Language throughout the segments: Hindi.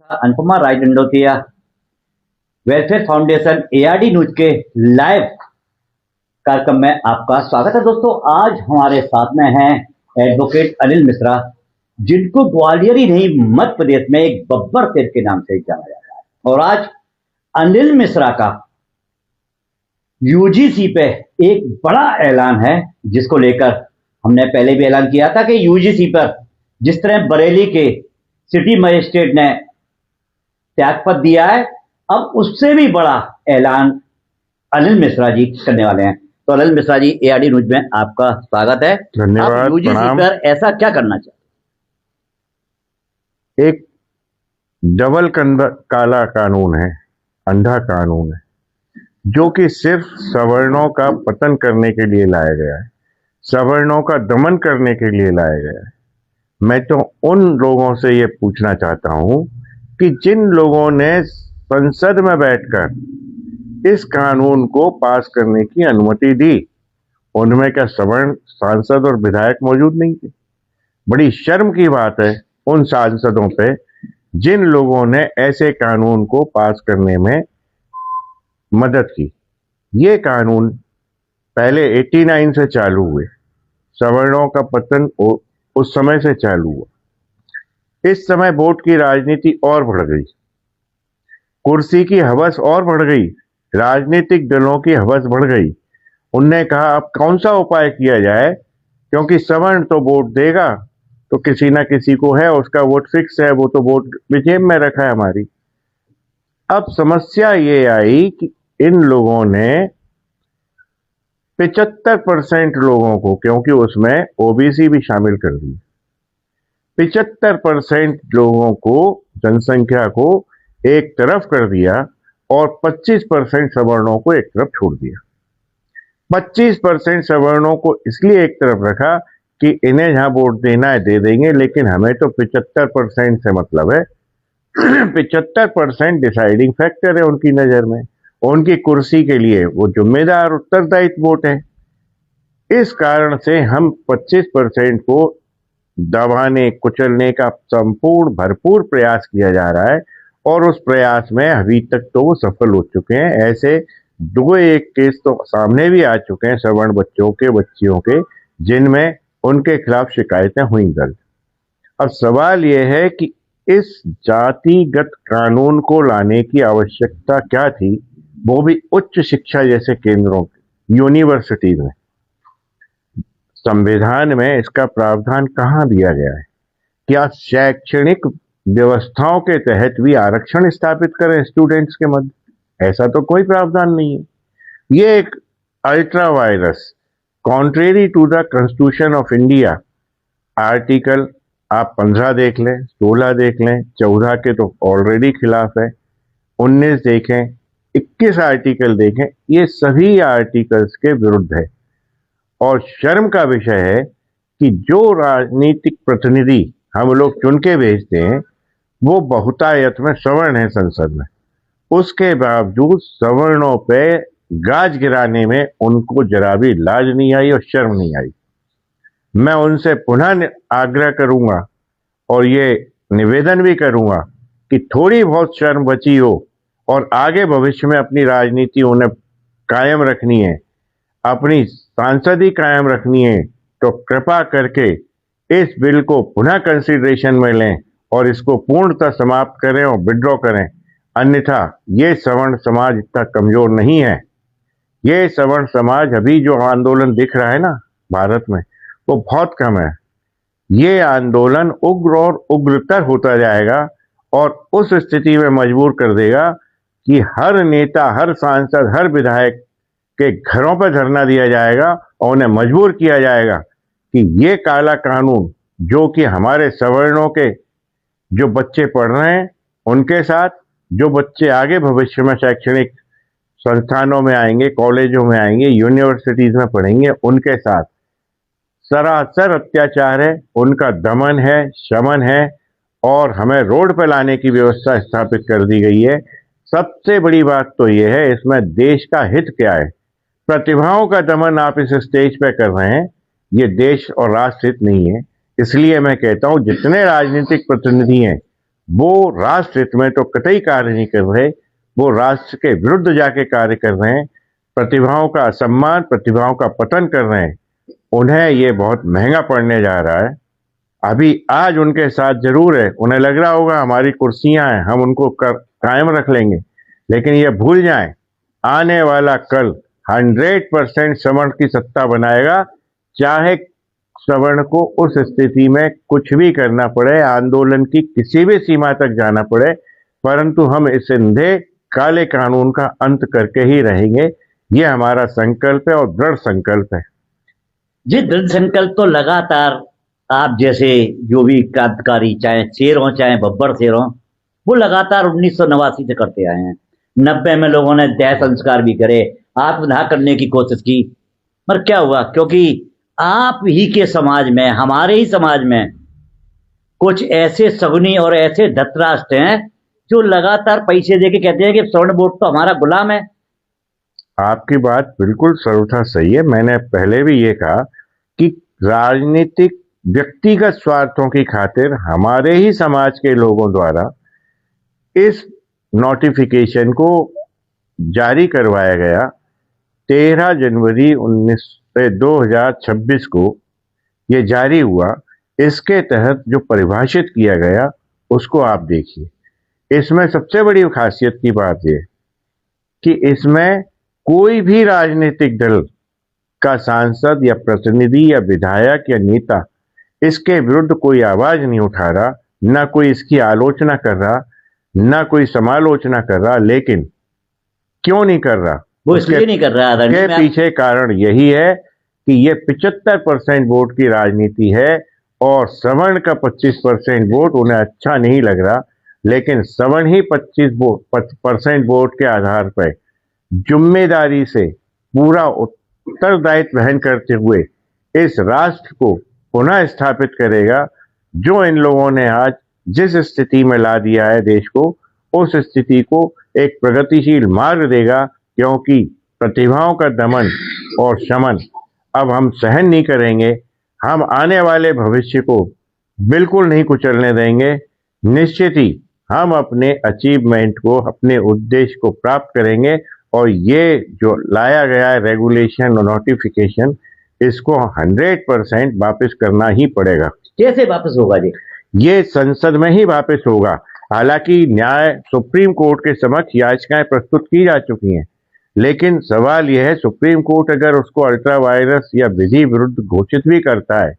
Anupama Rai Dandotia welfare foundation ARD news के लाइव कार्यक्रम में आपका स्वागत है। दोस्तों, आज हमारे साथ में हैं एडवोकेट अनिल मिश्रा, जिनको ग्वालियर ही नहीं मध्य प्रदेश में एक बब्बर शेर के नाम से जाना जाता है। और आज अनिल मिश्रा का यूजीसी पे एक बड़ा ऐलान है, जिसको लेकर हमने पहले भी ऐलान किया था कि यूजीसी पर जिस तरह बरेली के सिटी मजिस्ट्रेट ने त्यागपत्र दिया है, अब उससे भी बड़ा ऐलान अनिल मिश्रा जी करने वाले हैं। तो अनिल मिश्रा जी, एआरडी न्यूज में आपका स्वागत है। धन्यवाद। यूजीसी पर ऐसा क्या करना चाहिए? एक डबल काला कानून है, अंधा कानून है, जो कि सिर्फ सवर्णों का पतन करने के लिए लाया गया है, सवर्णों का दमन करने के लिए लाया गया है। मैं तो उन लोगों से ये पूछना चाहता हूं कि जिन लोगों ने संसद में बैठकर इस कानून को पास करने की अनुमति दी, उनमें क्या सवर्ण सांसद और विधायक मौजूद नहीं थे? बड़ी शर्म की बात है उन सांसदों पे जिन लोगों ने ऐसे कानून को पास करने में मदद की। ये कानून पहले 89 से चालू हुए, सवर्णों का पतन उस समय से चालू हुआ। इस समय वोट की राजनीति और बढ़ गई, कुर्सी की हवस और बढ़ गई, राजनीतिक दलों की हवस बढ़ गई। उनने कहा अब कौन सा उपाय किया जाए, क्योंकि सवर्ण तो वोट देगा, तो किसी ना किसी को है, उसका वोट फिक्स है, वो तो वोट जेब में रखा है हमारी। अब समस्या ये आई कि इन लोगों ने 75% लोगों को, क्योंकि उसमें ओबीसी भी शामिल कर दी, 75% लोगों को, जनसंख्या को एक तरफ कर दिया और 25% सवर्णों को एक तरफ छोड़ दिया। 25% सवर्णों को इसलिए एक तरफ रखा कि इन्हें जहां वोट देना है दे देंगे, लेकिन हमें तो 75% से मतलब है। 75% डिसाइडिंग फैक्टर है उनकी नजर में, उनकी कुर्सी के लिए वो जिम्मेदार उत्तरदायित्व वोट है। इस कारण से हम 25% को दबाने कुचलने का संपूर्ण भरपूर प्रयास किया जा रहा है, और उस प्रयास में अभी तक तो वो सफल हो चुके हैं। ऐसे 2-1 केस तो सामने भी आ चुके हैं सवर्ण बच्चों के, बच्चियों के, जिनमें उनके खिलाफ शिकायतें हुई दर्ज। अब सवाल यह है कि इस जातिगत कानून को लाने की आवश्यकता क्या थी, वो भी उच्च शिक्षा जैसे केंद्रों, यूनिवर्सिटीज में। संविधान में इसका प्रावधान कहाँ दिया गया है? क्या शैक्षणिक व्यवस्थाओं के तहत भी आरक्षण स्थापित करें स्टूडेंट्स के मध्य? ऐसा तो कोई प्रावधान नहीं है। ये एक ultra vires, contrary to the constitution of India, article आप 15 देख लें, 16 देख लें, 14 के तो ऑलरेडी खिलाफ है, 19 देखें, 21 आर्टिकल देखें, ये सभी आर्टिकल्स के विरुद्ध है। और शर्म का विषय है कि जो राजनीतिक प्रतिनिधि हम लोग चुन के भेजते हैं, वो बहुतायत में सवर्ण है संसद में, उसके बावजूद सवर्णों पे गाज गिराने में उनको जरा भी लाज नहीं आई और शर्म नहीं आई। मैं उनसे पुनः आग्रह करूंगा और ये निवेदन भी करूंगा कि थोड़ी बहुत शर्म बची हो और आगे भविष्य में अपनी राजनीति उन्हें कायम रखनी है, अपनी सांसदी कायम रखनी है, तो कृपा करके इस बिल को पुनः कंसिडरेशन में लें और इसको पूर्णतः समाप्त करें और विड्रॉ करें। अन्यथा ये सवर्ण समाज इतना कमजोर नहीं है। ये सवर्ण समाज, अभी जो आंदोलन दिख रहा है ना भारत में, वो बहुत कम है। ये आंदोलन उग्र और उग्रतर होता जाएगा और उस स्थिति में मजबूर कर देगा कि हर नेता, हर सांसद, हर विधायक के घरों पर धरना दिया जाएगा और उन्हें मजबूर किया जाएगा कि ये काला कानून, जो कि हमारे सवर्णों के जो बच्चे पढ़ रहे हैं उनके साथ, जो बच्चे आगे भविष्य में शैक्षणिक संस्थानों में आएंगे, कॉलेजों में आएंगे, यूनिवर्सिटीज में पढ़ेंगे, उनके साथ सरासर अत्याचार है, उनका दमन है, शमन है, और हमें रोड पर लाने की व्यवस्था स्थापित कर दी गई है। सबसे बड़ी बात तो यह है, इसमें देश का हित क्या है? प्रतिभाओं का दमन आप इस स्टेज पे कर रहे हैं, ये देश और राष्ट्र हित नहीं है। इसलिए मैं कहता हूं जितने राजनीतिक प्रतिनिधि हैं वो राष्ट्र हित में तो कतई कार्य नहीं कर रहे, वो राष्ट्र के विरुद्ध जाके कार्य कर रहे हैं, प्रतिभाओं का असम्मान, प्रतिभाओं का पतन कर रहे हैं। उन्हें ये बहुत महंगा पड़ने जा रहा है। अभी आज उनके साथ जरूर है, उन्हें लग रहा होगा हमारी कुर्सियां हैं, हम उनको कायम रख लेंगे, लेकिन ये भूल जाएं, आने वाला कल 100% सवर्ण की सत्ता बनाएगा, चाहे सवर्ण को उस स्थिति में कुछ भी करना पड़े, आंदोलन की किसी भी सीमा तक जाना पड़े, परंतु हम इस अंधे काले कानून का अंत करके ही रहेंगे। ये हमारा संकल्प है और दृढ़ संकल्प है। जी, दृढ़ संकल्प तो लगातार आप जैसे जो भी क्रांतिकारी, चाहे शेर हों चाहे बब्बर शेर हों, वो लगातार 1989 से करते आए हैं। 90 में लोगों ने देह संस्कार भी करे, आत्मदाह करने की कोशिश की, पर क्या हुआ? क्योंकि आप ही के समाज में, हमारे ही समाज में कुछ ऐसे सगुनी और ऐसे धतराष्ट्र हैं जो लगातार पैसे देके कहते हैं कि स्वर्ण वोट तो हमारा गुलाम है। आपकी बात बिल्कुल सर्वथा सही है। मैंने पहले भी ये कहा कि राजनीतिक व्यक्तिगत स्वार्थों की खातिर हमारे ही समाज के लोगों द्वारा इस नोटिफिकेशन को जारी करवाया गया 13 जनवरी 2026 को ये जारी हुआ। इसके तहत जो परिभाषित किया गया उसको आप देखिए। इसमें सबसे बड़ी खासियत की बात यह कि इसमें कोई भी राजनीतिक दल का सांसद या प्रतिनिधि या विधायक या नेता इसके विरुद्ध कोई आवाज नहीं उठा रहा, ना कोई इसकी आलोचना कर रहा, ना कोई समालोचना कर रहा। लेकिन क्यों नहीं कर रहा? वो इसलिए नहीं कर रहा है के पीछे कारण यही है कि ये 75% वोट की राजनीति है और सवर्ण का 25% वोट उन्हें अच्छा नहीं लग रहा, लेकिन सवर्ण ही 25% वोट के आधार पर जिम्मेदारी से पूरा उत्तरदायित्व वहन करते हुए इस राष्ट्र को पुनः स्थापित करेगा। जो इन लोगों ने आज जिस स्थिति में ला दिया है देश को, उस स्थिति को एक प्रगतिशील मार्ग देगा, क्योंकि प्रतिभाओं का दमन और शमन अब हम सहन नहीं करेंगे। हम आने वाले भविष्य को बिल्कुल नहीं कुचलने देंगे। निश्चित ही हम अपने अचीवमेंट को, अपने उद्देश्य को प्राप्त करेंगे और ये जो लाया गया है रेगुलेशन और नोटिफिकेशन, इसको 100% वापस करना ही पड़ेगा। कैसे वापस होगा जी? ये संसद में ही वापस होगा। हालांकि न्याय सुप्रीम कोर्ट के समक्ष याचिकाएं प्रस्तुत की जा चुकी हैं, लेकिन सवाल यह है सुप्रीम कोर्ट अगर उसको अल्ट्रा वायरस या विधि विरुद्ध घोषित भी करता है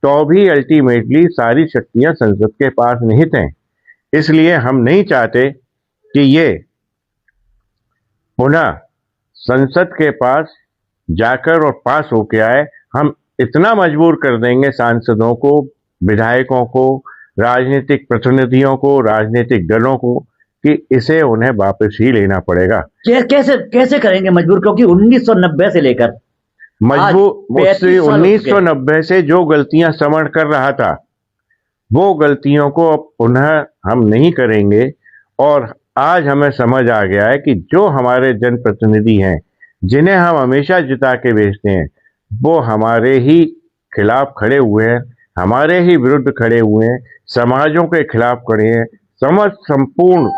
तो भी अल्टीमेटली सारी शक्तियां संसद के पास निहित हैं। इसलिए हम नहीं चाहते कि ये पुनः संसद के पास जाकर और पास होके आए। हम इतना मजबूर कर देंगे सांसदों को, विधायकों को, राजनीतिक प्रतिनिधियों को, राजनीतिक दलों को कि इसे उन्हें वापस ही लेना पड़ेगा। कैसे कैसे करेंगे मजबूर? क्योंकि 1990 से लेकर मजबूर 1990 से जो गलतियां सवर्ण कर रहा था वो गलतियों को अब पुनः हम नहीं करेंगे। और आज हमें समझ आ गया है कि जो हमारे जनप्रतिनिधि हैं, जिन्हें हम हमेशा जिता के भेजते हैं, वो हमारे ही खिलाफ खड़े हुए हैं, हमारे ही विरुद्ध खड़े हुए हैं, समाजों के खिलाफ खड़े हैं, संपूर्ण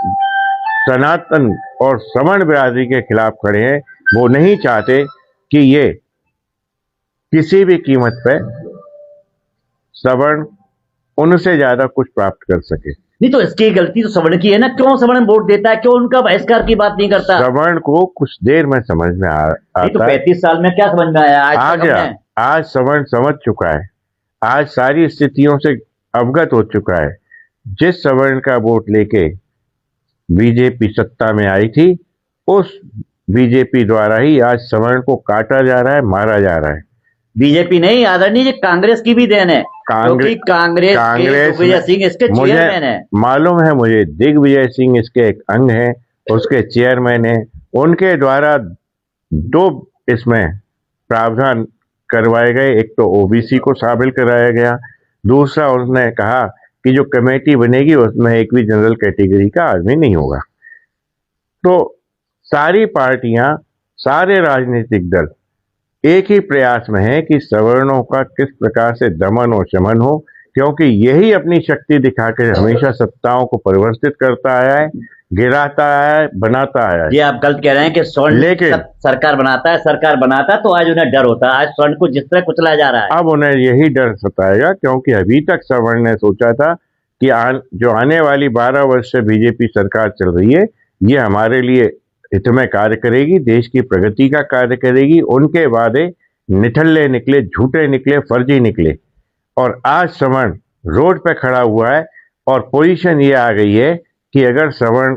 सनातन और सवर्ण बिरादरी के खिलाफ खड़े हैं। वो नहीं चाहते कि ये किसी भी कीमत पे सवर्ण उनसे ज्यादा कुछ प्राप्त कर सके। नहीं तो इसकी गलती तो सवर्ण की है ना? क्यों सवर्ण वोट देता है? क्यों उनका बहिष्कार की बात नहीं करता? सवर्ण को कुछ देर में समझ में आता तो 35 साल में क्या समझ में आया? आज सवर्ण समझ चुका है, आज सारी स्थितियों से अवगत हो चुका है। जिस सवर्ण का वोट लेके बीजेपी सत्ता में आई थी, उस बीजेपी द्वारा ही आज सवर्ण को काटा जा रहा है, मारा जा रहा है। बीजेपी नहीं, आदरणीय, कांग्रेस की भी देन है। कांग्रेस दिग्विजय सिंह इसके चेयरमैन है। मालूम है मुझे, दिग्विजय सिंह इसके एक अंग है, उसके चेयरमैन है। उनके द्वारा दो इसमें प्रावधान करवाए गए, एक तो ओबीसी को शामिल कराया गया, दूसरा उसने कहा कि जो कमेटी बनेगी उसमें एक भी जनरल कैटेगरी का आदमी नहीं होगा। तो सारी पार्टियां, सारे राजनीतिक दल एक ही प्रयास में है कि सवर्णों का किस प्रकार से दमन और शमन हो, क्योंकि यही अपनी शक्ति दिखाकर हमेशा सत्ताओं को परिवर्तित करता आया है, गिराता आया है, बनाता आया है। ये आप गलत कह रहे हैं कि स्वर्ण लेकिन सरकार बनाता है तो आज उन्हें डर होता है। आज स्वर्ण को जिस तरह कुचला जा रहा है, अब उन्हें यही डर सताएगा, क्योंकि अभी तक सवर्ण ने सोचा था कि जो आने वाली 12 वर्ष से बीजेपी सरकार चल रही है, ये हमारे लिए हित में कार्य करेगी, देश की प्रगति का कार्य करेगी। उनके वादे निठल्ले निकले, झूठे निकले, फर्जी निकले, और आज सवर्ण रोड पे खड़ा हुआ है और पोजीशन ये आ गई है कि अगर सवर्ण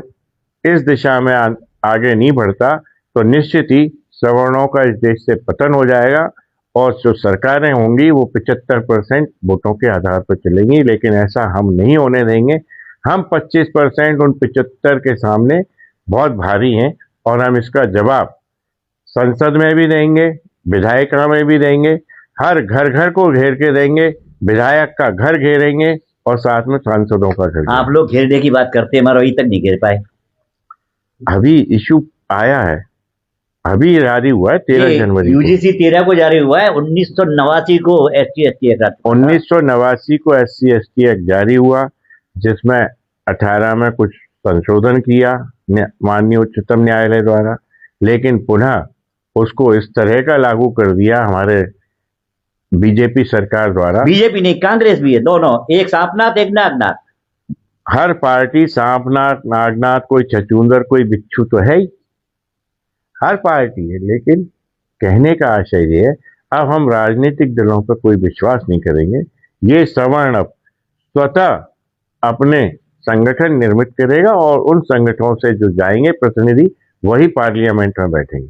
इस दिशा में आगे नहीं बढ़ता तो निश्चित ही सवर्णों का इस देश से पतन हो जाएगा और जो सरकारें होंगी वो 75% वोटों के आधार पर चलेंगी। लेकिन ऐसा हम नहीं होने देंगे। हम 25% उन 75 के सामने बहुत भारी हैं और हम इसका जवाब संसद में भी देंगे, विधायिका में भी देंगे, हर घर घर को घेर के देंगे, विधायक का घर घेरेंगे और साथ में सांसदों का घर। आप लोग घेरने की बात करते हैं, मगर अभी तक नहीं घेर पाए। अभी इशू आया है, अभी जारी हुआ है 13 जनवरी यूजीसी 13 को जारी हुआ है। 1989 को SC ST एक्ट 1989 को SC ST एक्ट जारी हुआ, जिसमें 18 में कुछ संशोधन किया माननीय उच्चतम न्यायालय द्वारा, लेकिन पुनः उसको इस तरह का लागू कर दिया हमारे बीजेपी सरकार द्वारा। बीजेपी नहीं, कांग्रेस भी है, दोनों, एक सांपनाथ एक नागनाथ। हर पार्टी सांपनाथ नागनाथ, कोई छछूंदर, कोई बिच्छू तो है ही, हर पार्टी है। लेकिन कहने का आशय ये है, अब हम राजनीतिक दलों पर कोई विश्वास नहीं करेंगे। ये सवर्ण अब स्वतः अपने संगठन निर्मित करेगा और उन संगठनों से जो जाएंगे प्रतिनिधि, वही पार्लियामेंट में बैठेंगे।